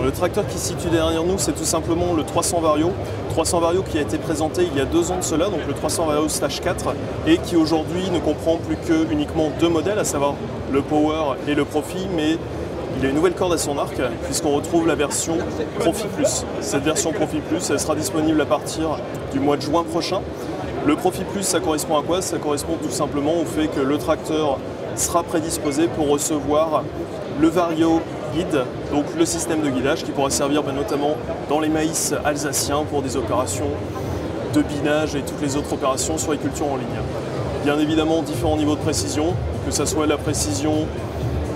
Le tracteur qui se situe derrière nous, c'est tout simplement le 300 Vario. 300 Vario qui a été présenté il y a 2 ans de cela, donc le 300 Vario /4, et qui aujourd'hui ne comprend plus que uniquement 2 modèles, à savoir le Power et le Profi, mais il y a une nouvelle corde à son arc, puisqu'on retrouve la version Profi Plus. Cette version Profi Plus, elle sera disponible à partir du mois de juin prochain. Le Profi Plus, ça correspond à quoi? Ça correspond tout simplement au fait que le tracteur sera prédisposé pour recevoir le Vario guide, donc le système de guidage qui pourra servir notamment dans les maïs alsaciens pour des opérations de binage et toutes les autres opérations sur les cultures en ligne. Bien évidemment, différents niveaux de précision, que ce soit la précision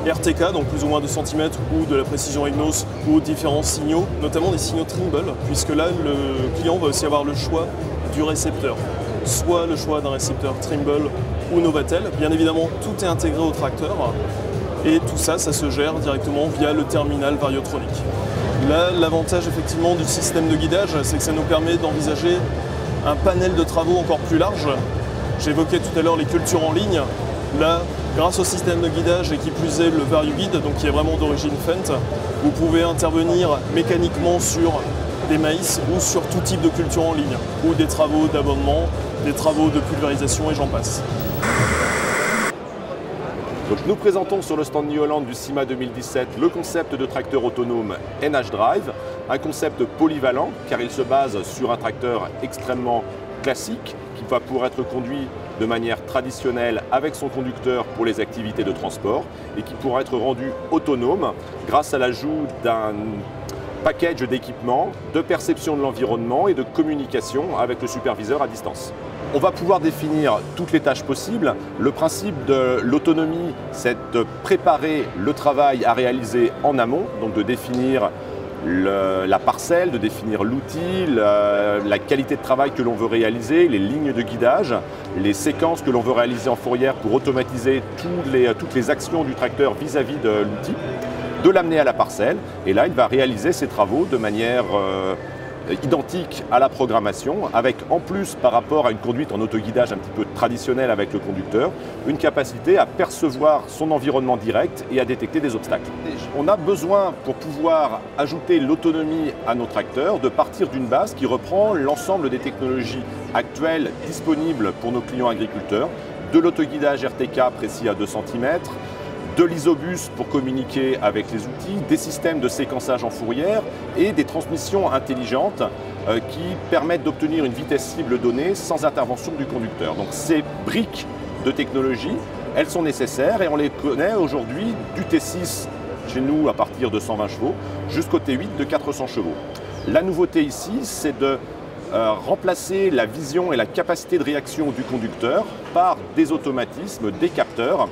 RTK, donc plus ou moins 2 cm, ou de la précision EGNOS, ou différents signaux, notamment des signaux Trimble, puisque là, le client va aussi avoir le choix du récepteur. Soit le choix d'un récepteur Trimble ou Novatel. Bien évidemment, tout est intégré au tracteur. Et tout ça, ça se gère directement via le terminal Variotronic. Là, l'avantage effectivement du système de guidage, c'est que ça nous permet d'envisager un panel de travaux encore plus large. J'évoquais tout à l'heure les cultures en ligne. Là, grâce au système de guidage et qui plus est le VarioGuide, donc qui est vraiment d'origine Fendt, vous pouvez intervenir mécaniquement sur des maïs ou sur tout type de culture en ligne, ou des travaux d'abonnement, des travaux de pulvérisation et j'en passe. Donc nous présentons sur le stand New Holland du SIMA 2017 le concept de tracteur autonome NH-Drive, un concept polyvalent car il se base sur un tracteur extrêmement classique qui va pouvoir être conduit de manière traditionnelle avec son conducteur pour les activités de transport et qui pourra être rendu autonome grâce à l'ajout d'un package d'équipements, de perception de l'environnement et de communication avec le superviseur à distance. On va pouvoir définir toutes les tâches possibles. Le principe de l'autonomie, c'est de préparer le travail à réaliser en amont, donc de définir la parcelle, de définir l'outil, la qualité de travail que l'on veut réaliser, les lignes de guidage, les séquences que l'on veut réaliser en fourrière pour automatiser toutes les actions du tracteur vis-à-vis de l'outil, de l'amener à la parcelle. Et là, il va réaliser ses travaux de manière identique à la programmation, avec en plus par rapport à une conduite en autoguidage un petit peu traditionnelle avec le conducteur, une capacité à percevoir son environnement direct et à détecter des obstacles. On a besoin, pour pouvoir ajouter l'autonomie à nos tracteurs, de partir d'une base qui reprend l'ensemble des technologies actuelles disponibles pour nos clients agriculteurs, de l'autoguidage RTK précis à 2 cm, de l'isobus pour communiquer avec les outils, des systèmes de séquençage en fourrière et des transmissions intelligentes qui permettent d'obtenir une vitesse cible donnée sans intervention du conducteur. Donc ces briques de technologie, elles sont nécessaires et on les connaît aujourd'hui du T6 chez nous à partir de 120 chevaux jusqu'au T8 de 400 chevaux. La nouveauté ici, c'est de remplacer la vision et la capacité de réaction du conducteur par des automatismes, des capteurs,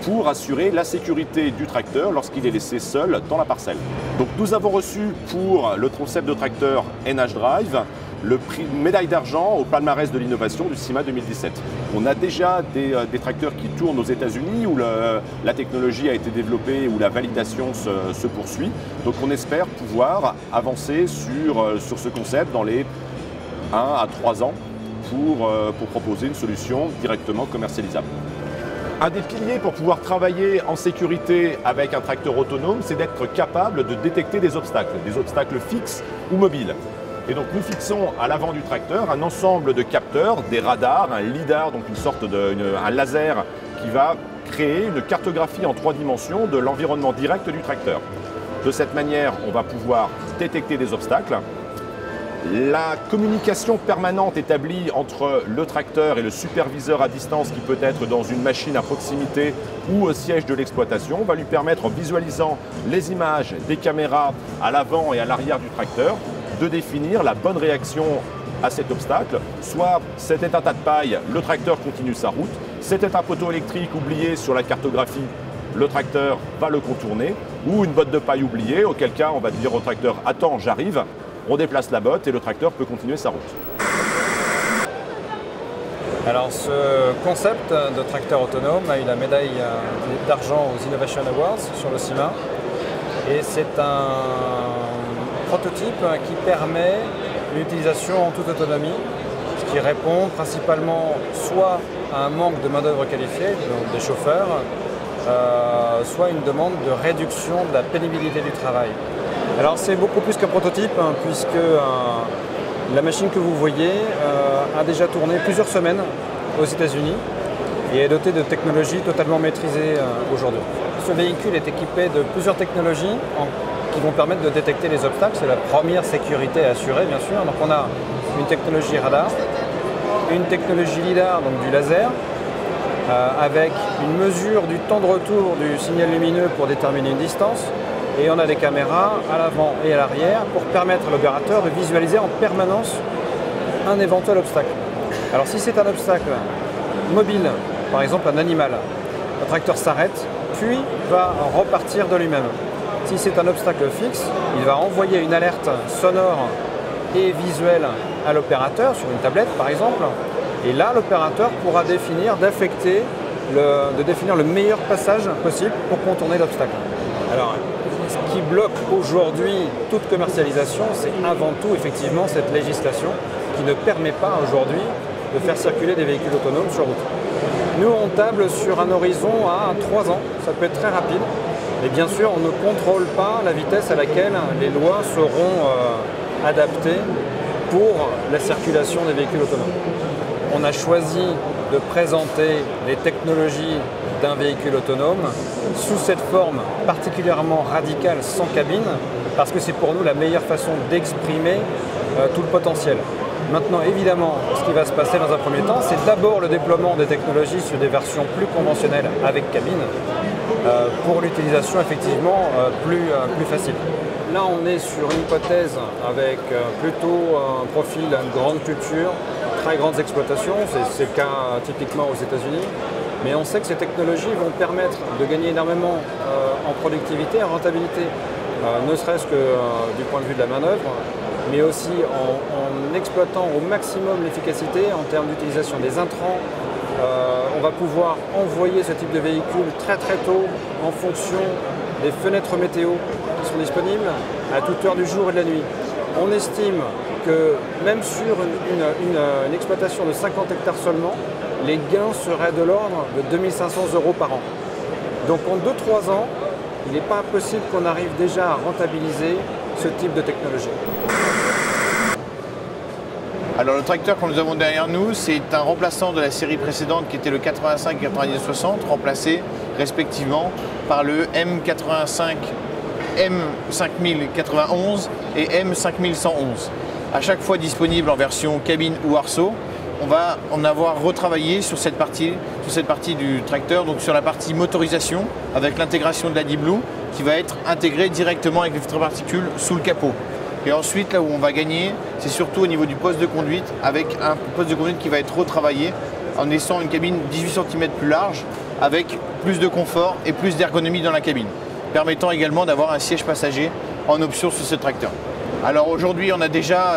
pour assurer la sécurité du tracteur lorsqu'il est laissé seul dans la parcelle. Donc nous avons reçu pour le concept de tracteur NH-Drive le prix médaille d'argent au palmarès de l'innovation du SIMA 2017. On a déjà des tracteurs qui tournent aux États-Unis où la technologie a été développée, où la validation se poursuit. Donc on espère pouvoir avancer sur ce concept dans les 1 à 3 ans pour proposer une solution directement commercialisable. Un des piliers pour pouvoir travailler en sécurité avec un tracteur autonome, c'est d'être capable de détecter des obstacles fixes ou mobiles. Et donc nous fixons à l'avant du tracteur un ensemble de capteurs, des radars, un lidar, donc une sorte un laser qui va créer une cartographie en 3 dimensions de l'environnement direct du tracteur. De cette manière, on va pouvoir détecter des obstacles. La communication permanente établie entre le tracteur et le superviseur à distance qui peut être dans une machine à proximité ou au siège de l'exploitation va lui permettre, en visualisant les images des caméras à l'avant et à l'arrière du tracteur, de définir la bonne réaction à cet obstacle. Soit c'était un tas de paille, le tracteur continue sa route. C'était un poteau électrique oublié sur la cartographie, le tracteur va le contourner. Ou une botte de paille oubliée, auquel cas on va dire au tracteur « Attends, j'arrive ». On déplace la botte et le tracteur peut continuer sa route. Alors ce concept de tracteur autonome a eu la médaille d'argent aux Innovation Awards sur le SIMA. Et c'est un prototype qui permet une utilisation en toute autonomie, ce qui répond principalement soit à un manque de main-d'œuvre qualifiée, donc des chauffeurs, soit une demande de réduction de la pénibilité du travail. Alors c'est beaucoup plus qu'un prototype, hein, puisque la machine que vous voyez a déjà tourné plusieurs semaines aux États-Unis et est dotée de technologies totalement maîtrisées aujourd'hui. Ce véhicule est équipé de plusieurs technologies qui vont permettre de détecter les obstacles. C'est la première sécurité assurée, bien sûr. Donc on a une technologie radar, une technologie LiDAR, donc du laser, avec une mesure du temps de retour du signal lumineux pour déterminer une distance. Et on a des caméras à l'avant et à l'arrière pour permettre à l'opérateur de visualiser en permanence un éventuel obstacle. Alors si c'est un obstacle mobile, par exemple un animal, le tracteur s'arrête, puis va repartir de lui-même. Si c'est un obstacle fixe, il va envoyer une alerte sonore et visuelle à l'opérateur sur une tablette par exemple. Et là, l'opérateur pourra définir le meilleur passage possible pour contourner l'obstacle. Alors, ce qui bloque aujourd'hui toute commercialisation, c'est avant tout effectivement cette législation qui ne permet pas aujourd'hui de faire circuler des véhicules autonomes sur route. Nous, on table sur un horizon à 3 ans, ça peut être très rapide. Mais bien sûr, on ne contrôle pas la vitesse à laquelle les lois seront adaptées pour la circulation des véhicules autonomes. On a choisi de présenter les technologies d'un véhicule autonome sous cette forme particulièrement radicale, sans cabine, parce que c'est pour nous la meilleure façon d'exprimer tout le potentiel. Maintenant, évidemment, ce qui va se passer dans un premier temps, c'est d'abord le déploiement des technologies sur des versions plus conventionnelles avec cabine, pour l'utilisation effectivement plus facile. Là, on est sur une hypothèse avec plutôt un profil d'une grande culture, très grandes exploitations, c'est le cas typiquement aux États-Unis, mais on sait que ces technologies vont permettre de gagner énormément en productivité et en rentabilité, ne serait-ce que du point de vue de la main-d'œuvre, mais aussi en exploitant au maximum l'efficacité en termes d'utilisation des intrants. On va pouvoir envoyer ce type de véhicule très tôt en fonction des fenêtres météo qui sont disponibles à toute heure du jour et de la nuit. On estime que même sur une exploitation de 50 hectares seulement, les gains seraient de l'ordre de 2 500 € par an. Donc en 2-3 ans, il n'est pas impossible qu'on arrive déjà à rentabiliser ce type de technologie. Alors le tracteur que nous avons derrière nous, c'est un remplaçant de la série précédente qui était le 85 et 90-60, remplacé respectivement par le M85, M5091 et M5111. À chaque fois disponible en version cabine ou arceau. On va en avoir retravaillé sur cette partie du tracteur, donc sur la partie motorisation, avec l'intégration de la D-Blue qui va être intégrée directement avec les filtres particules sous le capot. Et ensuite, là où on va gagner, c'est surtout au niveau du poste de conduite, avec un poste de conduite qui va être retravaillé en laissant une cabine 18 cm plus large, avec plus de confort et plus d'ergonomie dans la cabine, permettant également d'avoir un siège passager en option sur ce tracteur. Alors aujourd'hui, on a déjà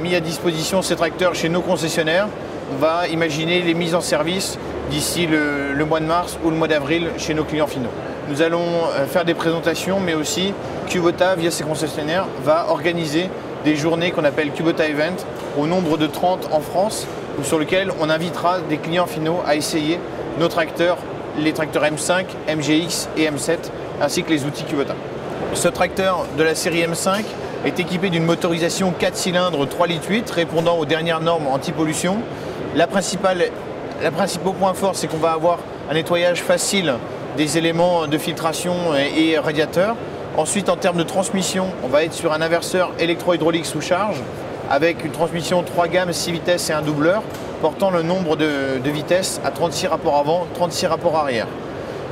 mis à disposition ces tracteurs chez nos concessionnaires. On va imaginer les mises en service d'ici le mois de mars ou le mois d'avril chez nos clients finaux. Nous allons faire des présentations, mais aussi Kubota, via ses concessionnaires, va organiser des journées qu'on appelle Kubota Event, au nombre de 30 en France, sur lesquelles on invitera des clients finaux à essayer nos tracteurs, les tracteurs M5, MGX et M7, ainsi que les outils Kubota. Ce tracteur de la série M5 est équipé d'une motorisation 4 cylindres 3,8 litres répondant aux dernières normes anti-pollution. Le principal point fort, c'est qu'on va avoir un nettoyage facile des éléments de filtration et radiateurs. Ensuite, en termes de transmission, on va être sur un inverseur électro-hydraulique sous charge avec une transmission 3 gammes, 6 vitesses et un doubleur portant le nombre de vitesses à 36 rapports avant, 36 rapports arrière.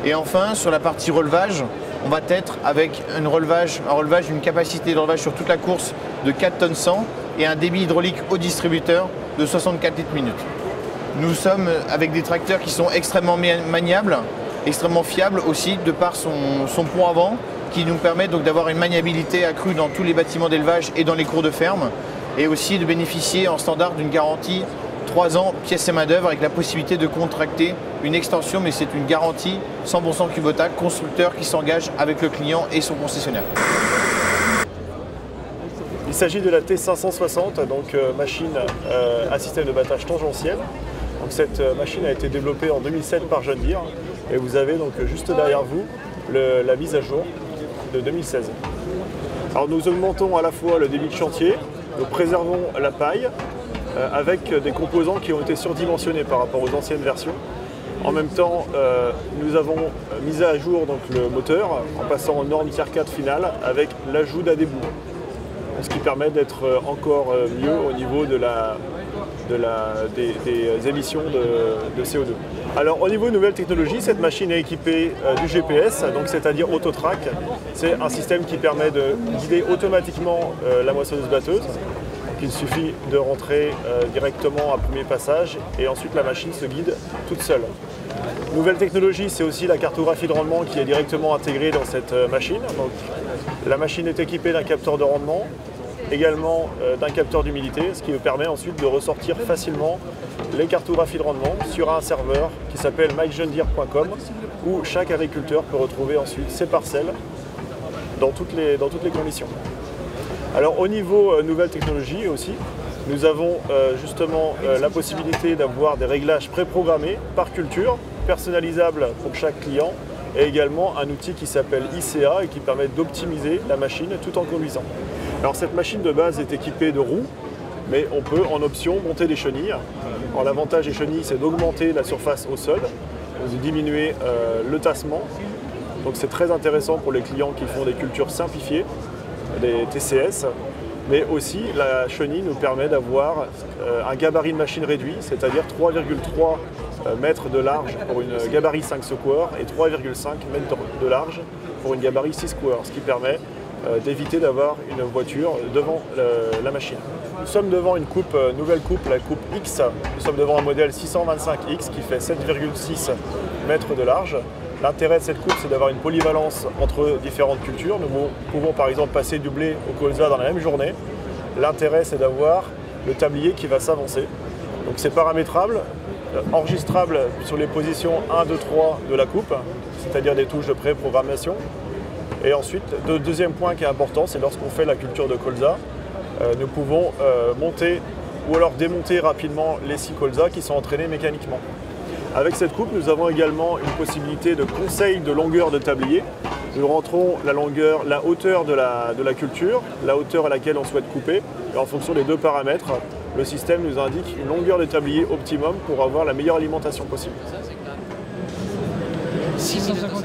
Et enfin, sur la partie relevage, on va être avec un relevage d'une capacité de relevage sur toute la course de 4 tonnes 100 et un débit hydraulique au distributeur de 64 litres minute. Nous sommes avec des tracteurs qui sont extrêmement maniables, extrêmement fiables aussi de par son pont avant qui nous permet donc d'avoir une maniabilité accrue dans tous les bâtiments d'élevage et dans les cours de ferme et aussi de bénéficier en standard d'une garantie 3 ans pièces et main d'œuvre avec la possibilité de contracter une extension, mais c'est une garantie 100% Kubota, constructeur qui s'engage avec le client et son concessionnaire. Il s'agit de la T560, donc machine à système de battage tangentiel. Donc, cette machine a été développée en 2007 par John Deere et vous avez donc juste derrière vous la mise à jour de 2016. Alors nous augmentons à la fois le débit de chantier, nous préservons la paille avec des composants qui ont été surdimensionnés par rapport aux anciennes versions. En même temps, nous avons mis à jour donc, le moteur en passant en norme Tier 4 finale avec l'ajout d'ADBOO, ce qui permet d'être encore mieux au niveau des émissions de CO2. Alors au niveau de nouvelles technologies, cette machine est équipée du GPS, donc c'est-à-dire AutoTrack. C'est un système qui permet de guider automatiquement la moissonneuse-batteuse. Il suffit de rentrer directement à premier passage et ensuite la machine se guide toute seule. Nouvelle technologie, c'est aussi la cartographie de rendement qui est directement intégrée dans cette machine. Donc, la machine est équipée d'un capteur de rendement, également d'un capteur d'humidité, ce qui permet ensuite de ressortir facilement les cartographies de rendement sur un serveur qui s'appelle myjohndeere.com où chaque agriculteur peut retrouver ensuite ses parcelles dans toutes les conditions. Alors au niveau nouvelles technologies aussi, nous avons justement la possibilité d'avoir des réglages préprogrammés par culture, personnalisables pour chaque client, et également un outil qui s'appelle ICA et qui permet d'optimiser la machine tout en conduisant. Alors cette machine de base est équipée de roues, mais on peut en option monter des chenilles. Alors l'avantage des chenilles, c'est d'augmenter la surface au sol, de diminuer le tassement. Donc c'est très intéressant pour les clients qui font des cultures simplifiées, des TCS, mais aussi la chenille nous permet d'avoir un gabarit de machine réduit, c'est-à-dire 3,3 mètres de large pour une gabarit 5 square et 3,5 mètres de large pour une gabarit 6 square, ce qui permet d'éviter d'avoir une voiture devant la machine. Nous sommes devant une coupe, nouvelle coupe, la coupe X. Nous sommes devant un modèle 625X qui fait 7,6 mètres de large. L'intérêt de cette coupe, c'est d'avoir une polyvalence entre différentes cultures. Nous pouvons par exemple passer du blé au colza dans la même journée. L'intérêt, c'est d'avoir le tablier qui va s'avancer. Donc c'est paramétrable, enregistrable sur les positions 1, 2, 3 de la coupe, c'est-à-dire des touches de pré-programmation. Et ensuite, le deuxième point qui est important, c'est lorsqu'on fait la culture de colza, nous pouvons monter ou alors démonter rapidement les 6 colzas qui sont entraînés mécaniquement. Avec cette coupe, nous avons également une possibilité de conseil de longueur de tablier. Nous rentrons la hauteur de la culture, la hauteur à laquelle on souhaite couper, et en fonction des deux paramètres, le système nous indique une longueur de tablier optimum pour avoir la meilleure alimentation possible. 650